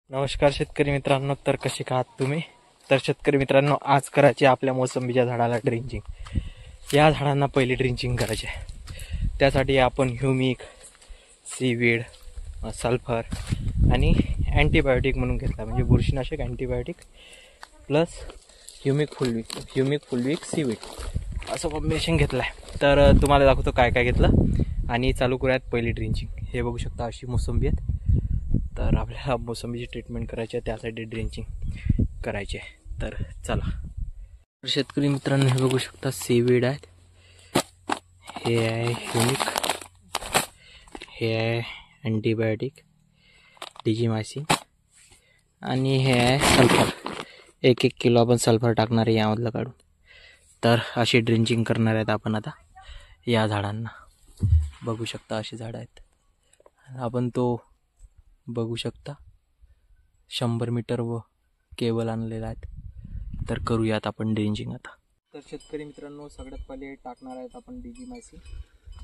नमस्कार शेतकरी मित्रांनो, तर कसे आहात तुम्ही? तर शेतकरी मित्रांनो, आज करायची आपल्या मोसंबीच्या झाडाला ड्रिंचिंग. या झाडांना पहिली ड्रिंचिंग करायची आहे. त्यासाठी आपण ह्युमिक, सीवीड, सल्फर आणि अँटीबायोटिक म्हणून घेतला, म्हणजे बुरशीनाशक अँटीबायोटिक प्लस ह्युमिक फुलविक सीवीड असं कॉम्बिनेशन घेतलं आहे. तर तुम्हाला दाखवतो काय काय घेतलं आणि चालू करूयात पहिली ड्रिंचिंग. हे बघू शकता, अशी मोसंबी आहेत. तर आपल्याला मोसंबीची ट्रीटमेंट करायची आहे, त्यासाठी ड्रिंचिंग करायची आहे. तर चला. तर शेतकरी मित्रांनो, हे बघू शकता सीवीड आहेत, हे आहे ह्युमिक, हे आहे अँटीबायोटिक डिजिमायसिन आणि हे आहे सल्फर. 1-1 किलो आपण सल्फर टाकणार आहे यामधलं काढून. तर अशी ड्रिंचिंग करणार आहेत आपण आता या झाडांना. बघू शकता अशी झाडं आहेत. आपण तो बघू शकता 100 मीटर व केबल आणलेला आहेत. तर करूयात आपण ड्रिंचिंग आता. तर शेतकरी मित्रांनो, सगळ्यात पहिले टाकणार आहेत आपण डिजिमायसिन,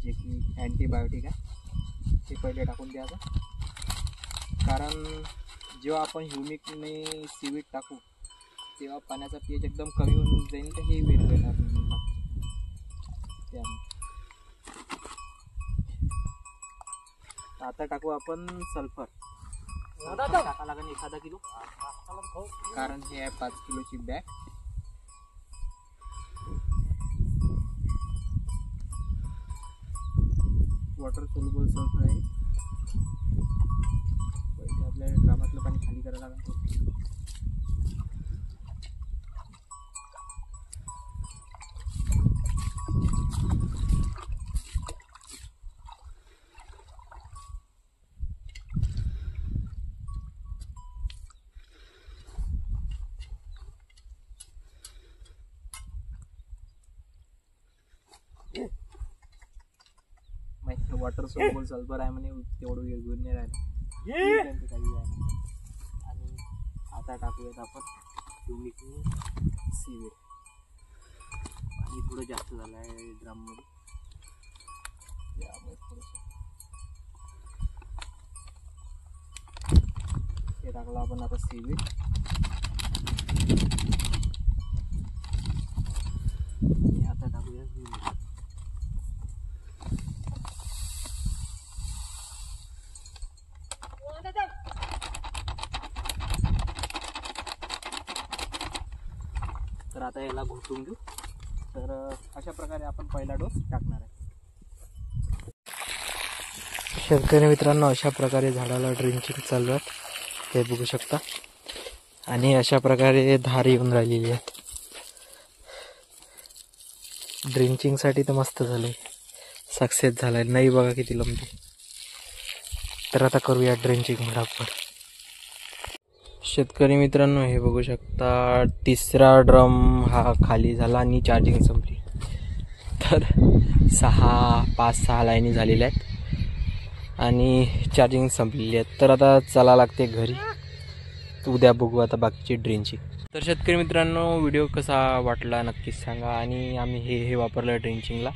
जे की अँटीबायोटिक आहे. ते पहिले टाकून द्यायचं, कारण जेव्हा आपण ह्युमिकने सीवीड टाकू तेव्हा पाण्याचा पीएच एकदम कमी होऊन जाईल, तर हे विरघळणार त्यामुळे. आता टाकू आपण सल्फर. टाका लागेल 1 किलो, कारण हे आहे 5 किलोची बॅग. वॉटर सोल्युबल सल्फर आहे. पहिले आपल्याला ड्रामातलं पाणी खाली करायला लागेल. वॉटर सोल्युबल सल्फर आहे म्हणे, तेवढं विरघळून नाही राहिलं. आणि आता टाकूयात आपण ह्युमिक सीवीड. आणि थोडं जास्त झालं आहे ड्रममध्ये, यामुळे थोडंसं हे टाकलं आपण आता सीवीड. आता टाकूया ह्युमिक. तर आता याला घोटून घेऊ. तर अशा प्रकारे आपण पहिला डोस टाकणार आहे. शेतकरी मित्रांनो, अशा प्रकारे झाडाला ड्रिंचिंग चालू आहे, हे बघू शकता. आणि अशा प्रकारे धार येऊन राहिलेली आहे. ड्रिंचिंगसाठी तर मस्त झालं आहे, सक्सेस झाला आहे. नाही बघा किती लंबी. तर आता करूया ड्रिंचिंग बरोबर. शेतकरी मित्रांनो, हे बघू शकता, 3रा ड्रम हा खाली झाला आणि चार्जिंग संपली. तर 5-6 लाईनी झालेल्या आहेत आणि चार्जिंग संपलेली आहेत. तर आता चला लागते घरी. उद्या बघू आता बाकीची ड्रिंचिंग. तर शेतकरी मित्रांनो, व्हिडिओ कसा वाटला नक्कीच सांगा. आणि आम्ही हे वापरलं ड्रिंचिंगला.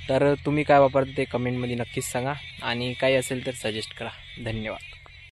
तर तुम्ही काय वापरता ते कमेंटमध्ये नक्कीच सांगा, आणि काही असेल तर सजेस्ट करा. धन्यवाद.